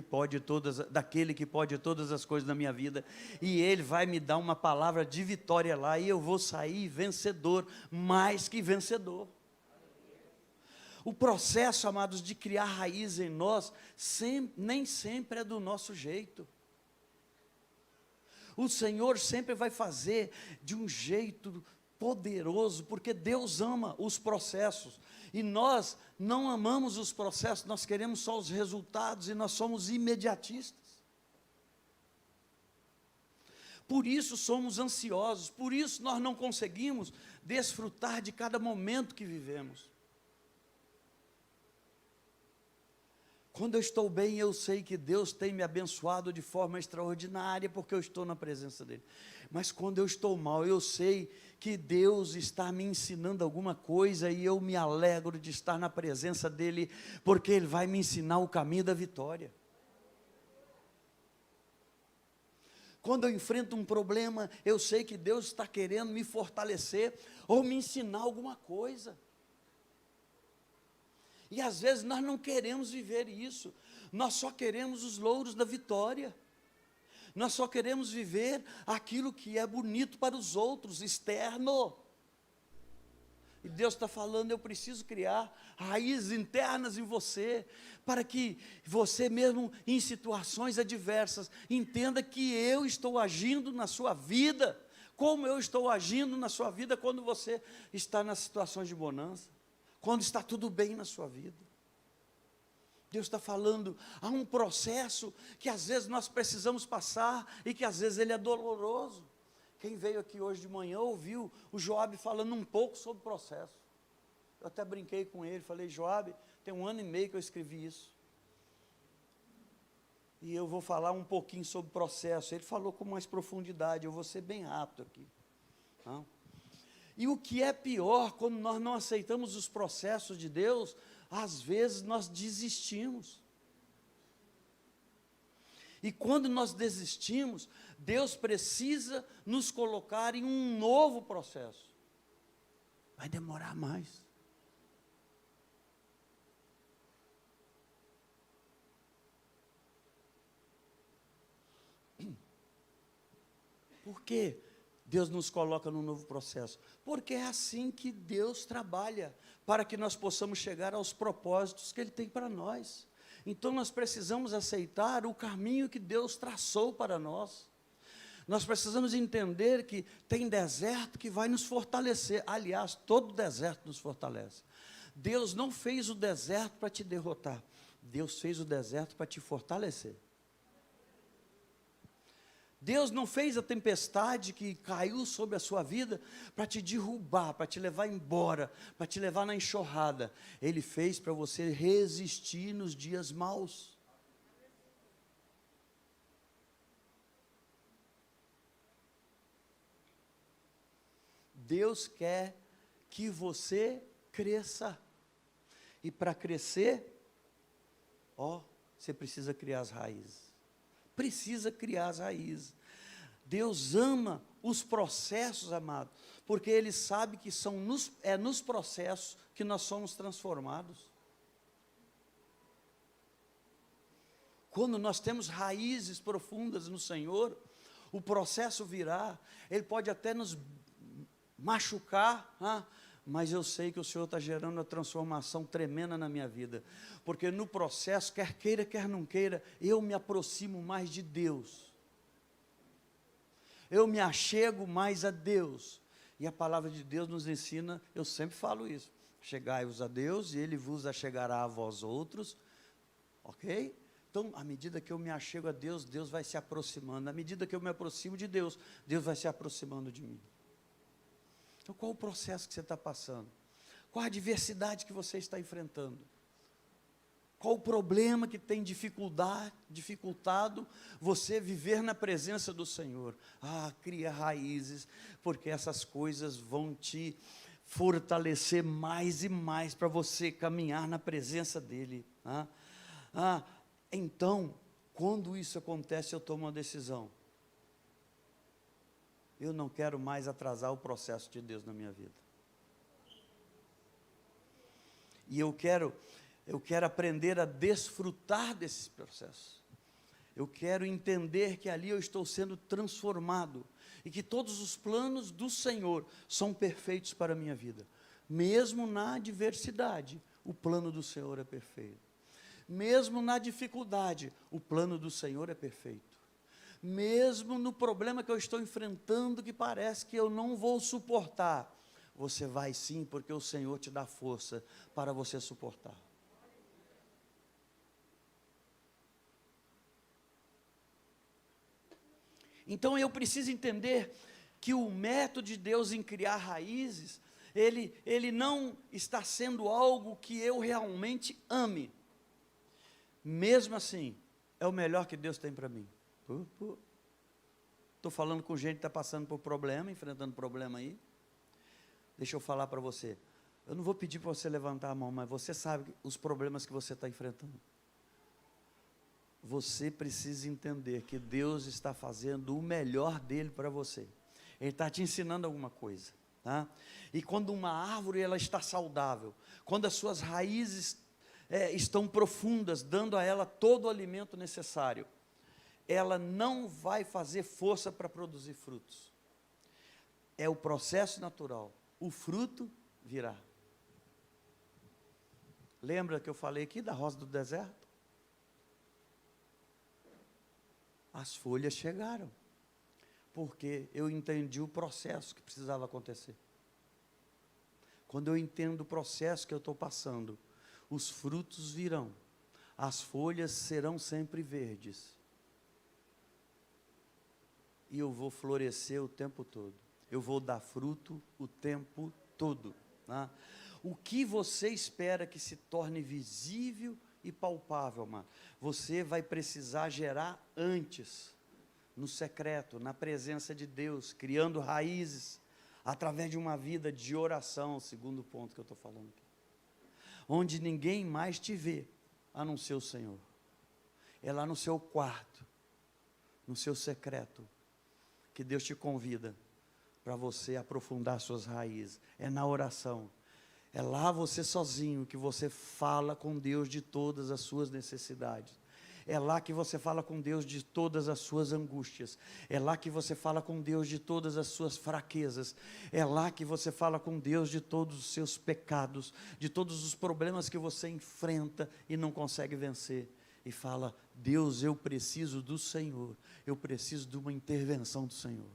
daquele que pode todas as coisas na minha vida, e Ele vai me dar uma palavra de vitória lá, e eu vou sair vencedor, mais que vencedor. O processo, amados, de criar raiz em nós, nem sempre é do nosso jeito. O Senhor sempre vai fazer de um jeito poderoso, porque Deus ama os processos, e nós não amamos os processos, nós queremos só os resultados, e nós somos imediatistas. Por isso somos ansiosos, por isso nós não conseguimos desfrutar de cada momento que vivemos. Quando eu estou bem, eu sei que Deus tem me abençoado de forma extraordinária, porque eu estou na presença dEle. Mas quando eu estou mal, eu sei que Deus está me ensinando alguma coisa, e eu me alegro de estar na presença dEle, porque Ele vai me ensinar o caminho da vitória. Quando eu enfrento um problema, eu sei que Deus está querendo me fortalecer, ou me ensinar alguma coisa. E às vezes nós não queremos viver isso, nós só queremos os louros da vitória, nós só queremos viver aquilo que é bonito para os outros, externo. E Deus está falando: eu preciso criar raízes internas em você, para que você mesmo em situações adversas, entenda que eu estou agindo na sua vida, como eu estou agindo na sua vida quando você está nas situações de bonança. Quando está tudo bem na sua vida. Deus está falando, há um processo que às vezes nós precisamos passar, e que às vezes ele é doloroso. Quem veio aqui hoje de manhã ouviu o Joab falando um pouco sobre o processo. Eu até brinquei com ele, falei: Joab, tem 1 ano e meio que eu escrevi isso, e eu vou falar um pouquinho sobre o processo. Ele falou com mais profundidade, eu vou ser bem rápido aqui. Não? E o que é pior, quando nós não aceitamos os processos de Deus, às vezes nós desistimos. E quando nós desistimos, Deus precisa nos colocar em um novo processo. Vai demorar mais. Por quê? Deus nos coloca num novo processo? Porque é assim que Deus trabalha, para que nós possamos chegar aos propósitos que Ele tem para nós. Então nós precisamos aceitar o caminho que Deus traçou para nós. Nós precisamos entender que tem deserto que vai nos fortalecer. Aliás, todo deserto nos fortalece. Deus não fez o deserto para te derrotar. Deus fez o deserto para te fortalecer. Deus não fez a tempestade que caiu sobre a sua vida para te derrubar, para te levar embora, para te levar na enxurrada. Ele fez para você resistir nos dias maus. Deus quer que você cresça. E para crescer, você precisa criar as raízes. Precisa criar as raízes. Deus ama os processos, amado, porque Ele sabe que nos processos que nós somos transformados. Quando nós temos raízes profundas no Senhor, o processo virá. Ele pode até nos machucar, mas eu sei que o Senhor está gerando uma transformação tremenda na minha vida, porque no processo, quer queira, quer não queira, eu me aproximo mais de Deus, eu me achego mais a Deus, e a palavra de Deus nos ensina, eu sempre falo isso, chegai-vos a Deus, e Ele vos achegará a vós outros, ok? Então, à medida que eu me achego a Deus, Deus vai se aproximando, à medida que eu me aproximo de Deus, Deus vai se aproximando de mim. Então, qual o processo que você está passando? Qual a adversidade que você está enfrentando? Qual o problema que tem dificultado você viver na presença do Senhor? Cria raízes, porque essas coisas vão te fortalecer mais e mais para você caminhar na presença dEle. Então, quando isso acontece, eu tomo uma decisão. Eu não quero mais atrasar o processo de Deus na minha vida. E eu quero aprender a desfrutar desses processos. Eu quero entender que ali eu estou sendo transformado e que todos os planos do Senhor são perfeitos para a minha vida. Mesmo na adversidade, o plano do Senhor é perfeito. Mesmo na dificuldade, o plano do Senhor é perfeito. Mesmo no problema que eu estou enfrentando, que parece que eu não vou suportar, você vai sim, porque o Senhor te dá força para você suportar. Então eu preciso entender que o método de Deus em criar raízes, ele não está sendo algo que eu realmente ame. Mesmo assim, é o melhor que Deus tem para mim. Estou falando com gente que está passando por problema, enfrentando problema aí. Deixa eu falar para você. Eu não vou pedir para você levantar a mão, mas você sabe os problemas que você está enfrentando. Você precisa entender que Deus está fazendo o melhor dele para você. Ele está te ensinando alguma coisa. Tá? E quando uma árvore ela está saudável, quando as suas raízes estão profundas, dando a ela todo o alimento necessário, ela não vai fazer força para produzir frutos. É o processo natural. O fruto virá. Lembra que eu falei aqui da rosa do deserto? As folhas chegaram, porque eu entendi o processo que precisava acontecer. Quando eu entendo o processo que eu estou passando, os frutos virão, as folhas serão sempre verdes. E eu vou florescer o tempo todo. Eu vou dar fruto o tempo todo. Né? O que você espera que se torne visível e palpável, amado? Você vai precisar gerar antes, no secreto, na presença de Deus, criando raízes, através de uma vida de oração, o segundo ponto que eu estou falando aqui. Onde ninguém mais te vê, a não ser o Senhor. É lá no seu quarto, no seu secreto, que Deus te convida para você aprofundar suas raízes. É na oração. É lá você sozinho que você fala com Deus de todas as suas necessidades. É lá que você fala com Deus de todas as suas angústias. É lá que você fala com Deus de todas as suas fraquezas. É lá que você fala com Deus de todos os seus pecados, de todos os problemas que você enfrenta e não consegue vencer. E fala: Deus, eu preciso do Senhor. Eu preciso de uma intervenção do Senhor.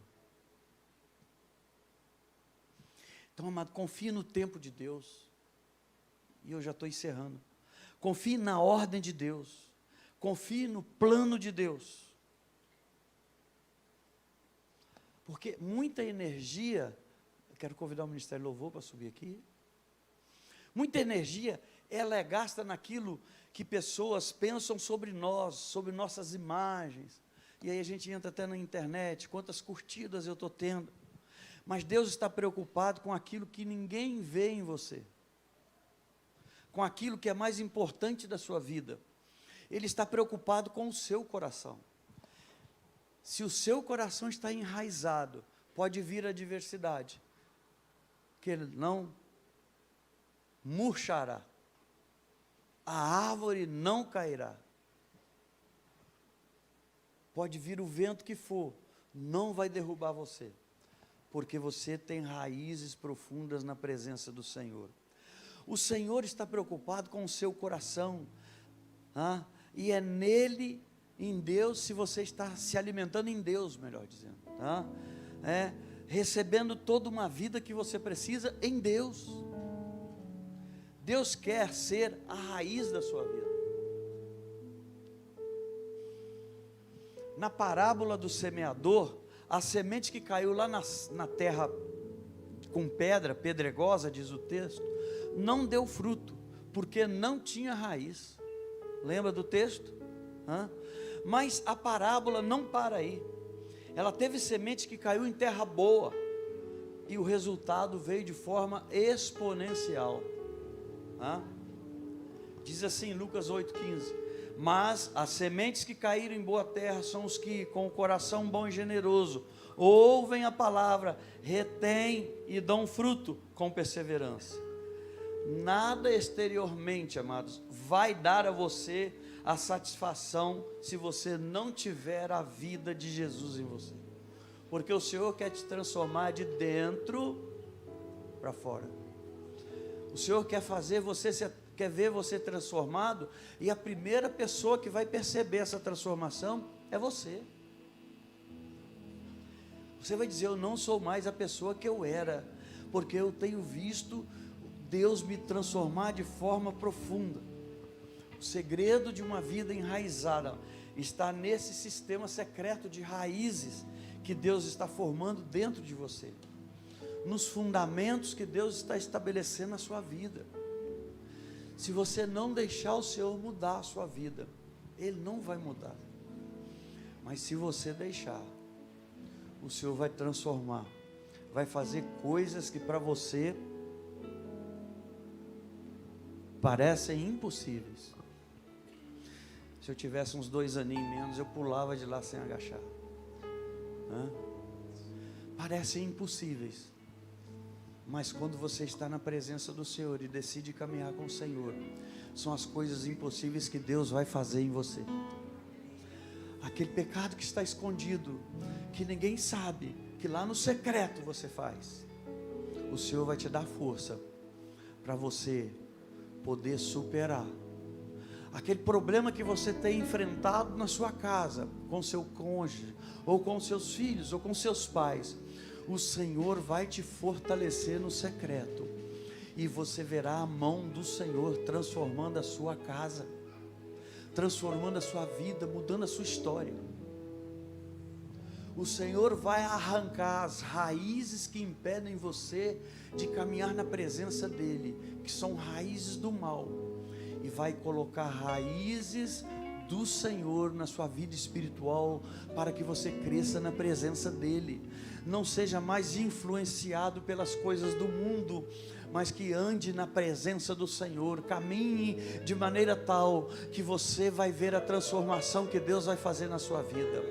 Então, amado, confie no tempo de Deus. E eu já estou encerrando. Confie na ordem de Deus. Confie no plano de Deus. Porque muita energia, eu quero convidar o Ministério Louvor para subir aqui. Muita energia, ela é gasta naquilo que pessoas pensam sobre nós, sobre nossas imagens. E aí a gente entra até na internet, quantas curtidas eu estou tendo. Mas Deus está preocupado com aquilo que ninguém vê em você. Com aquilo que é mais importante da sua vida. Ele está preocupado com o seu coração. Se o seu coração está enraizado, pode vir a adversidade, que ele não murchará, a árvore não cairá. Pode vir o vento que for, não vai derrubar você, porque você tem raízes profundas na presença do Senhor. O Senhor está preocupado com o seu coração, e é nele, em Deus, se você está se alimentando em Deus, melhor dizendo, recebendo toda uma vida que você precisa em Deus. Deus quer ser a raiz da sua vida. Na parábola do semeador, a semente que caiu lá na terra com pedra, pedregosa, diz o texto, não deu fruto, porque não tinha raiz. Lembra do texto? Mas a parábola não para aí. Ela teve semente que caiu em terra boa, e o resultado veio de forma exponencial. Diz assim, Lucas 8,15: mas as sementes que caíram em boa terra são os que, com o coração bom e generoso, ouvem a palavra, retêm e dão fruto com perseverança. Nada exteriormente, amados, vai dar a você a satisfação se você não tiver a vida de Jesus em você. Porque o Senhor quer te transformar de dentro para fora. O Senhor quer quer ver você transformado, e a primeira pessoa que vai perceber essa transformação é você. Você vai dizer: eu não sou mais a pessoa que eu era, porque eu tenho visto Deus me transformar de forma profunda. O segredo de uma vida enraizada está nesse sistema secreto de raízes que Deus está formando dentro de você, nos fundamentos que Deus está estabelecendo na sua vida. Se você não deixar o Senhor mudar a sua vida, Ele não vai mudar. Mas se você deixar, o Senhor vai transformar, vai fazer coisas que para você parecem impossíveis. Se eu tivesse uns 2 aninhos menos, eu pulava de lá sem agachar. Parecem impossíveis, mas quando você está na presença do Senhor e decide caminhar com o Senhor, são as coisas impossíveis que Deus vai fazer em você. Aquele pecado que está escondido, que ninguém sabe, que lá no secreto você faz, o Senhor vai te dar força para você poder superar. Aquele problema que você tem enfrentado na sua casa, com seu cônjuge, ou com seus filhos, ou com seus pais, o Senhor vai te fortalecer no secreto, e você verá a mão do Senhor transformando a sua casa, transformando a sua vida, mudando a sua história. O Senhor vai arrancar as raízes que impedem você de caminhar na presença dEle, que são raízes do mal, e vai colocar raízes do Senhor na sua vida espiritual, para que você cresça na presença dEle, não seja mais influenciado pelas coisas do mundo, mas que ande na presença do Senhor, caminhe de maneira tal, que você vai ver a transformação que Deus vai fazer na sua vida.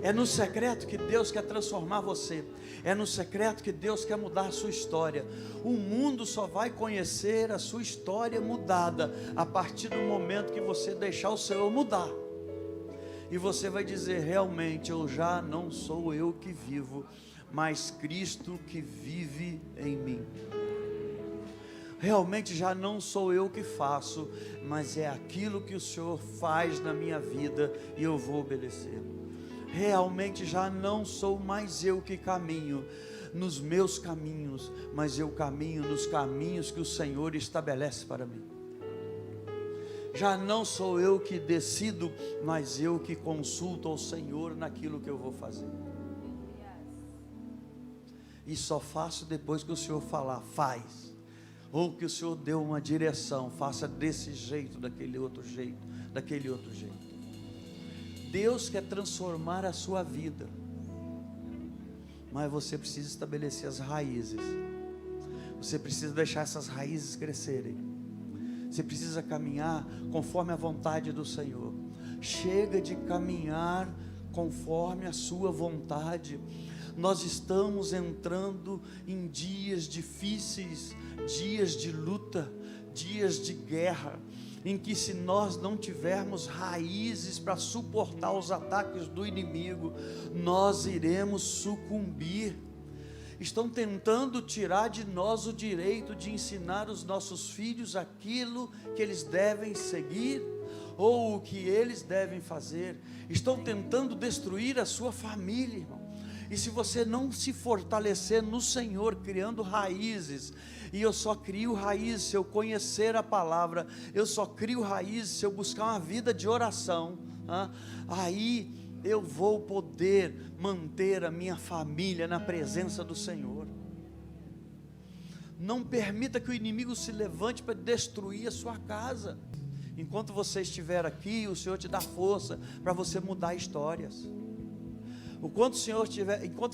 É no secreto que Deus quer transformar você, é no secreto que Deus quer mudar a sua história. O mundo só vai conhecer a sua história mudada a partir do momento que você deixar o Senhor mudar. E você vai dizer: realmente eu já não sou eu que vivo, mas Cristo que vive em mim. Realmente já não sou eu que faço, mas é aquilo que o Senhor faz na minha vida e eu vou obedecer. Realmente já não sou mais eu que caminho nos meus caminhos, mas eu caminho nos caminhos que o Senhor estabelece para mim. Já não sou eu que decido, mas eu que consulto ao Senhor naquilo que eu vou fazer. E só faço depois que o Senhor falar, faz. Ou que o Senhor deu uma direção, faça desse jeito, daquele outro jeito, daquele outro jeito. Deus quer transformar a sua vida, mas você precisa estabelecer as raízes. Você precisa deixar essas raízes crescerem. Você precisa caminhar conforme a vontade do Senhor. Chega de caminhar conforme a sua vontade. Nós estamos entrando em dias difíceis, dias de luta, dias de guerra, em que se nós não tivermos raízes para suportar os ataques do inimigo, nós iremos sucumbir. Estão tentando tirar de nós o direito de ensinar os nossos filhos aquilo que eles devem seguir, ou o que eles devem fazer. Estão tentando destruir a sua família, irmão. E se você não se fortalecer no Senhor, criando raízes, e eu só crio raízes se eu conhecer a palavra, eu só crio raízes se eu buscar uma vida de oração, aí eu vou poder manter a minha família na presença do Senhor. Não permita que o inimigo se levante para destruir a sua casa. Enquanto você estiver aqui, o Senhor te dá força para você mudar histórias. Enquanto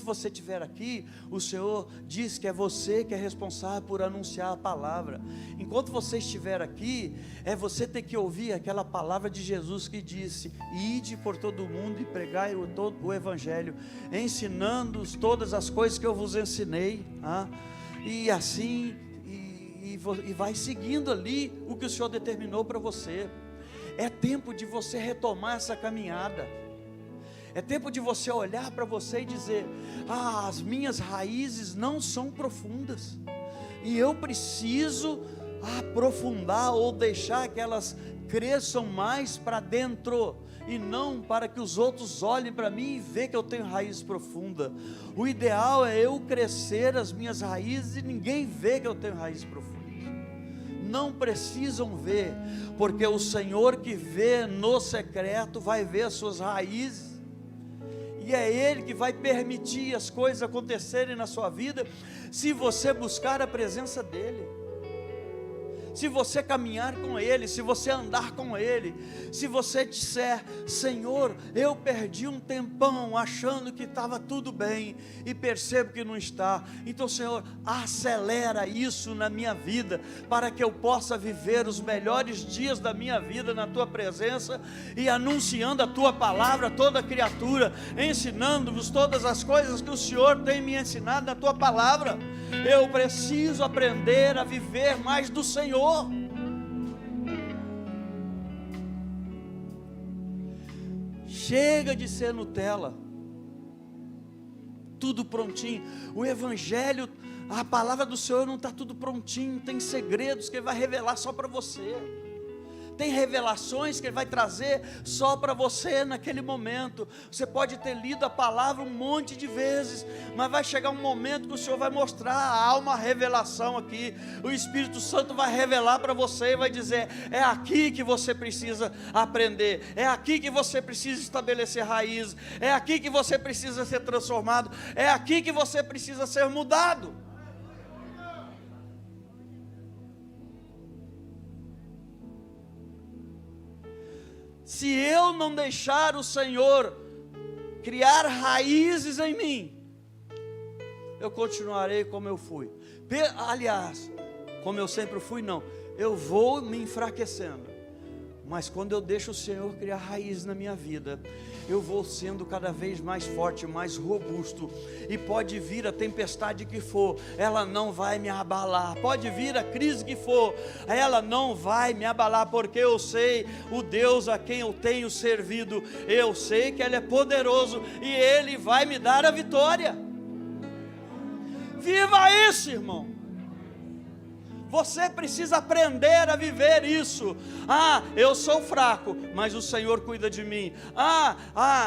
você estiver aqui, o Senhor diz que é você que é responsável por anunciar a palavra. Enquanto você estiver aqui, você ter que ouvir aquela palavra de Jesus que disse: ide por todo o mundo e pregai o evangelho, ensinando-os todas as coisas que eu vos ensinei, e assim, e vai seguindo ali o que o Senhor determinou para você. É tempo de você retomar essa caminhada. É tempo de você olhar para você e dizer: as minhas raízes não são profundas, e eu preciso aprofundar ou deixar que elas cresçam mais para dentro, e não para que os outros olhem para mim e vejam que eu tenho raiz profunda. O ideal é eu crescer as minhas raízes e ninguém vê que eu tenho raiz profunda. Não precisam ver, porque o Senhor que vê no secreto vai ver as suas raízes. E é Ele que vai permitir as coisas acontecerem na sua vida, se você buscar a presença dEle, se você caminhar com Ele, se você andar com Ele, se você disser: Senhor, eu perdi um tempão achando que estava tudo bem, e percebo que não está. Então, Senhor, acelera isso na minha vida, para que eu possa viver os melhores dias da minha vida na Tua presença, e anunciando a Tua palavra a toda criatura, ensinando-vos todas as coisas que o Senhor tem me ensinado na Tua palavra. Eu preciso aprender a viver mais do Senhor. Chega de ser Nutella, tudo prontinho. O Evangelho, a palavra do Senhor não está tudo prontinho. Tem segredos que Ele vai revelar só para você. Tem revelações que Ele vai trazer só para você naquele momento. Você pode ter lido a palavra um monte de vezes, mas vai chegar um momento que o Senhor vai mostrar: há uma revelação aqui. O Espírito Santo vai revelar para você e vai dizer: é aqui que você precisa aprender, é aqui que você precisa estabelecer raízes, é aqui que você precisa ser transformado, é aqui que você precisa ser mudado. Se eu não deixar o Senhor criar raízes em mim, eu continuarei como eu fui. Aliás, como eu sempre fui, não. Eu vou me enfraquecendo. Mas quando eu deixo o Senhor criar raiz na minha vida, eu vou sendo cada vez mais forte, mais robusto. E pode vir a tempestade que for, ela não vai me abalar. Pode vir a crise que for, ela não vai me abalar, porque eu sei o Deus a quem eu tenho servido. Eu sei que Ele é poderoso e Ele vai me dar a vitória. Viva isso, irmão. Você precisa aprender a viver isso. Eu sou fraco, mas o Senhor cuida de mim.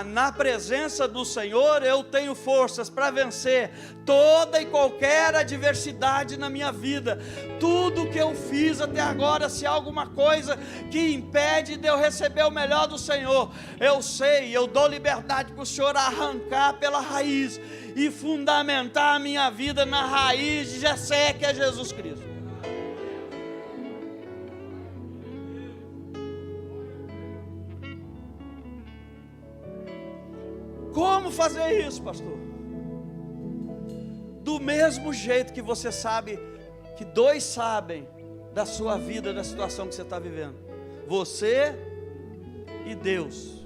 Na presença do Senhor eu tenho forças para vencer toda e qualquer adversidade na minha vida. Tudo que eu fiz até agora, se há alguma coisa que impede de eu receber o melhor do Senhor, eu sei, eu dou liberdade para o Senhor arrancar pela raiz e fundamentar a minha vida na raiz de Jessé, que é Jesus Cristo. Como fazer isso, pastor? Do mesmo jeito que você sabe, que dois sabem da sua vida, da situação que você está vivendo, você e Deus.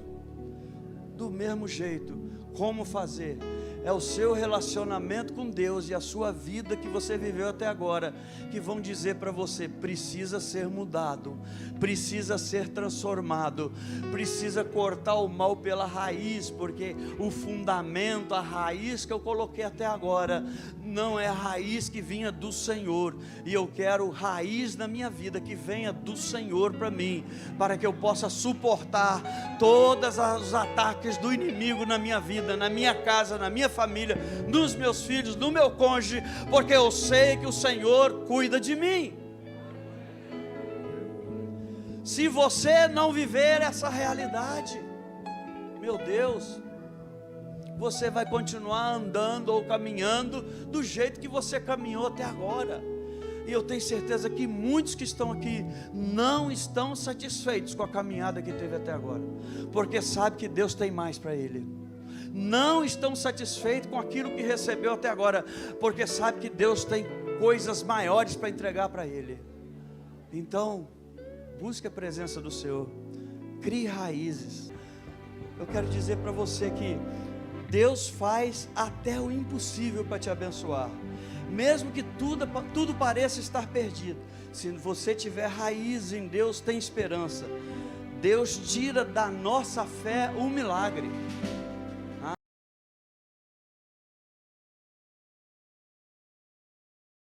Do mesmo jeito, como fazer? É o seu relacionamento com Deus e a sua vida que você viveu até agora, que vão dizer para você: precisa ser mudado, precisa ser transformado, precisa cortar o mal pela raiz, porque o fundamento, a raiz que eu coloquei até agora, não é a raiz que vinha do Senhor, e eu quero raiz na minha vida que venha do Senhor para mim, para que eu possa suportar todos os ataques do inimigo na minha vida, na minha casa, na minha família, nos meus filhos, no meu cônjuge, porque eu sei que o Senhor cuida de mim. Se você não viver essa realidade, meu Deus, você vai continuar andando ou caminhando do jeito que você caminhou até agora. E eu tenho certeza que muitos que estão aqui não estão satisfeitos com a caminhada que teve até agora, porque sabe que Deus tem mais para ele. Não estão satisfeitos com aquilo que recebeu até agora, porque sabe que Deus tem coisas maiores para entregar para ele. Então, busque a presença do Senhor, crie raízes. Eu quero dizer para você que Deus faz até o impossível para te abençoar, mesmo que tudo pareça estar perdido. Se você tiver raiz em Deus, tem esperança. Deus tira da nossa fé um milagre.